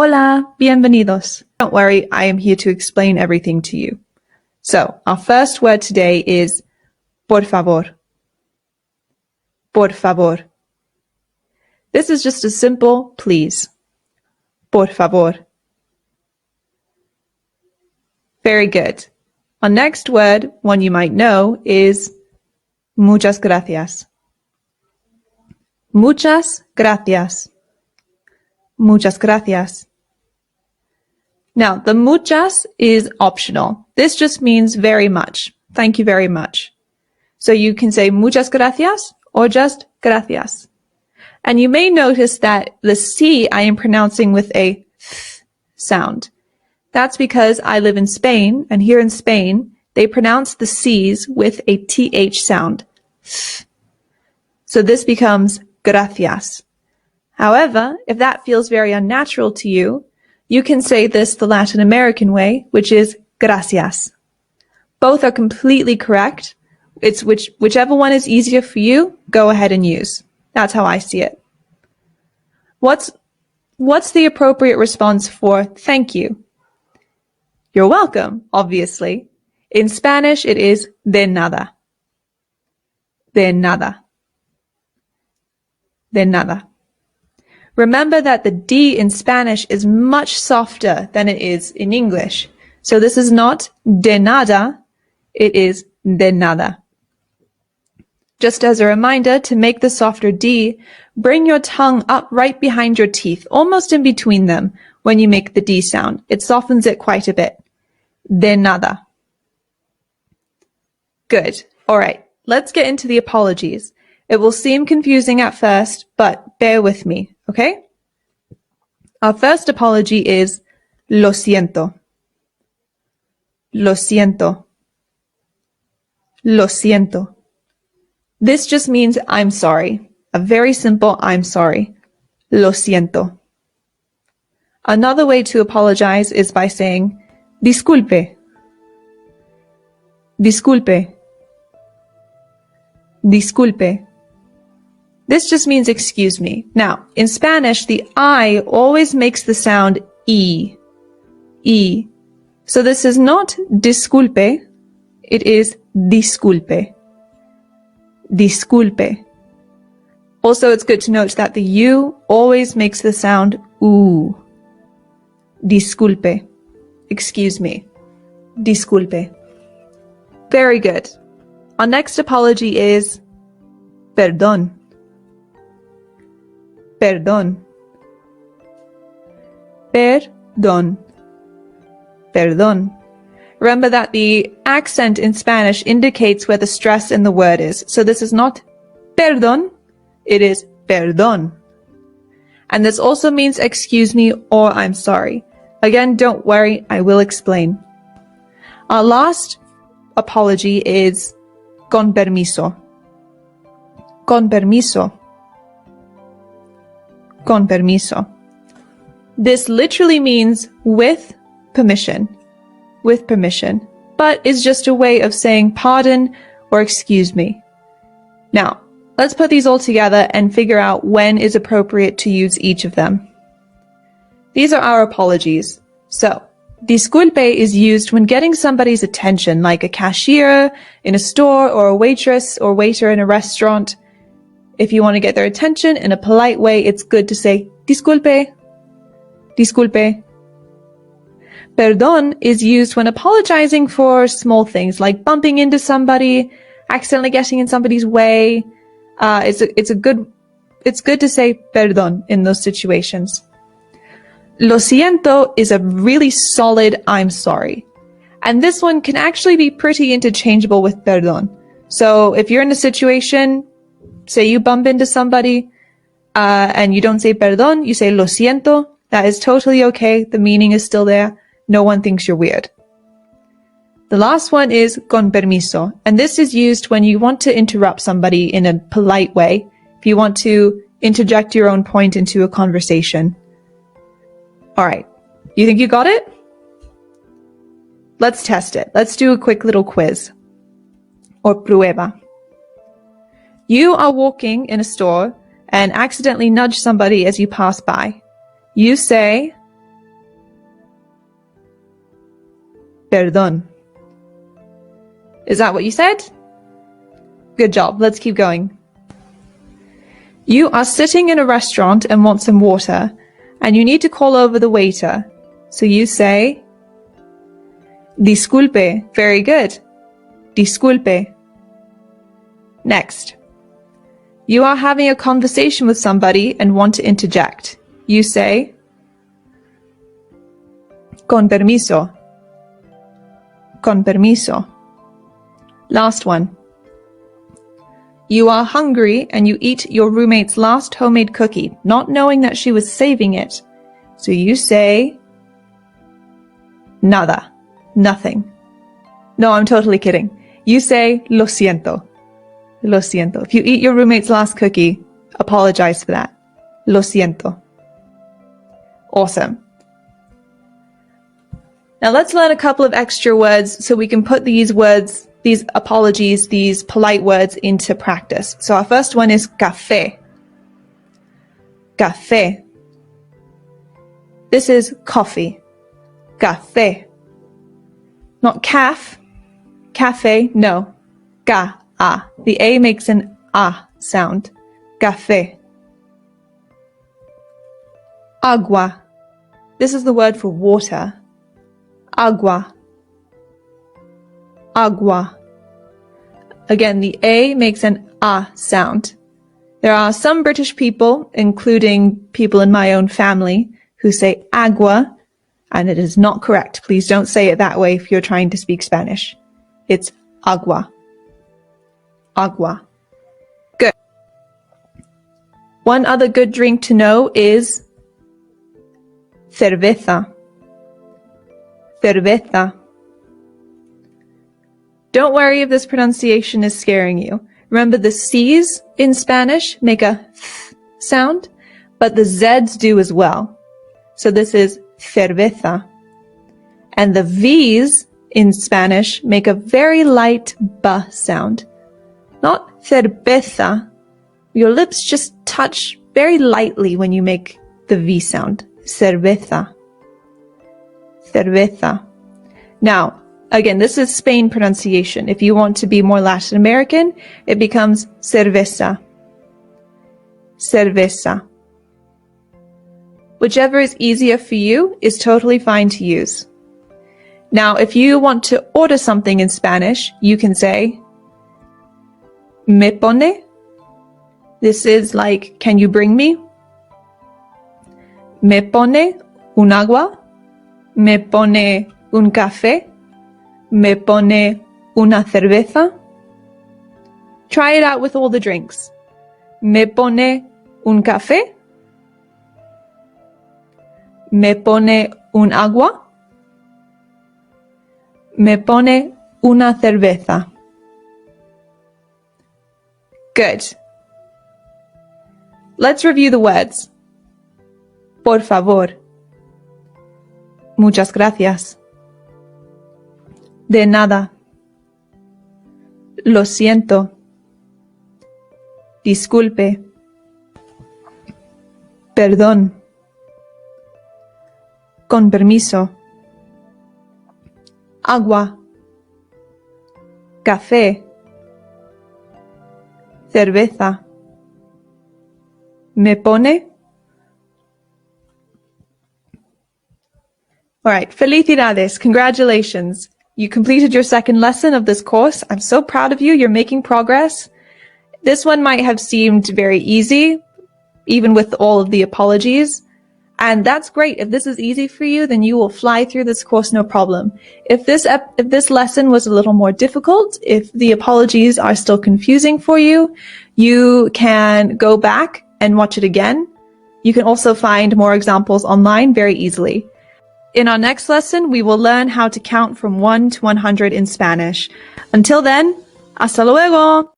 Hola, bienvenidos. Don't worry, I am here to explain everything to you. So, our first word today is por favor. Por favor. This is just a simple please. Por favor. Very good. Our next word, one you might know, is muchas gracias. Muchas gracias. Muchas gracias. Now, the muchas is optional. This just means very much. Thank you very much. So you can say muchas gracias or just gracias. And you may notice that the C I am pronouncing with a th sound. That's because I live in Spain, and here in Spain, they pronounce the C's with a TH sound. Th. So this becomes gracias. However, if that feels very unnatural to you, you can say this the Latin American way, which is gracias. Both are completely correct. It's whichever one is easier for you, go ahead and use. That's how I see it. What's the appropriate response for thank you? You're welcome, obviously. In Spanish, it is de nada. De nada. De nada. Remember that the D in Spanish is much softer than it is in English. So this is not de nada, it is de nada. Just as a reminder, to make the softer D, bring your tongue up right behind your teeth, almost in between them, when you make the D sound. It softens it quite a bit. De nada. Good. All right, let's get into the apologies. It will seem confusing at first, but bear with me, okay? Our first apology is lo siento. Lo siento. Lo siento. This just means I'm sorry. A very simple I'm sorry. Lo siento. Another way to apologize is by saying disculpe. Disculpe. Disculpe. This just means excuse me. Now, in Spanish, the I always makes the sound E. E. So this is not disculpe, it is disculpe. Disculpe. Also, it's good to note that the U always makes the sound U. Disculpe. Excuse me. Disculpe. Very good. Our next apology is perdón. Perdón. Perdón. Perdón. Remember that the accent in Spanish indicates where the stress in the word is. So this is not perdón, it is perdón. And this also means excuse me or I'm sorry. Again, don't worry, I will explain. Our last apology is con permiso. Con permiso. Con permiso. This literally means with permission. With permission. But is just a way of saying pardon or excuse me. Now, let's put these all together and figure out when is appropriate to use each of them. These are our apologies. So, disculpe is used when getting somebody's attention, like a cashier in a store or a waitress or waiter in a restaurant. If you want to get their attention in a polite way, it's good to say disculpe. Disculpe. Perdón is used when apologizing for small things like bumping into somebody, accidentally getting in somebody's way. It's good to say perdón in those situations. Lo siento is a really solid I'm sorry. And this one can actually be pretty interchangeable with perdón. So if you're in a situation, say you bump into somebody, and you don't say perdón, you say lo siento. That is totally okay. The meaning is still there. No one thinks you're weird. The last one is con permiso, and this is used when you want to interrupt somebody in a polite way, if you want to interject your own point into a conversation. All right, you think you got it? Let's test it. Let's do a quick little quiz. Or prueba. You are walking in a store and accidentally nudge somebody as you pass by. You say, Perdón. Is that what you said? Good job. Let's keep going. You are sitting in a restaurant and want some water, and you need to call over the waiter. So you say, disculpe. Very good. Disculpe. Next. You are having a conversation with somebody and want to interject. You say, con permiso. Con permiso. Last one. You are hungry and you eat your roommate's last homemade cookie, not knowing that she was saving it. So you say, nada. Nothing. No, I'm totally kidding. You say, lo siento. Lo siento. If you eat your roommate's last cookie, apologize for that. Lo siento. Awesome. Now let's learn a couple of extra words so we can put these words, these apologies, these polite words into practice. So our first one is café. Café. This is coffee. Café. Not calf. Café, no. Ca-a. The A makes an A sound. Café. Agua. This is the word for water. Agua. Agua. Again, the A makes an A sound. There are some British people, including people in my own family, who say agua, and it is not correct. Please don't say it that way if you're trying to speak Spanish. It's agua. Agua. Good. One other good drink to know is cerveza. Cerveza. Don't worry if this pronunciation is scaring you. Remember the C's in Spanish make a th sound, but the Z's do as well. So this is cerveza. And the V's in Spanish make a very light B sound. Not cerveza. Your lips just touch very lightly when you make the V sound. Cerveza. Cerveza. Now, again, this is Spain pronunciation. If you want to be more Latin American, it becomes cerveza. Cerveza. Whichever is easier for you is totally fine to use. Now, if you want to order something in Spanish, you can say, me pone. This is like, can you bring me? Me pone un agua. Me pone un café. Me pone una cerveza. Try it out with all the drinks. Me pone un café. Me pone un agua. Me pone una cerveza. Good. Let's review the words. Por favor. Muchas gracias. De nada. Lo siento. Disculpe. Perdón. Con permiso. Agua. Café. Cerveza. ¿Me pone? All right, felicidades, congratulations. You completed your second lesson of this course. I'm so proud of you. You're making progress. This one might have seemed very easy, even with all of the apologies. And that's great. If this is easy for you, then you will fly through this course no problem. If this lesson was a little more difficult, if the apologies are still confusing for you, you can go back and watch it again. You can also find more examples online very easily. In our next lesson, we will learn how to count from 1 to 100 in Spanish. Until then, hasta luego!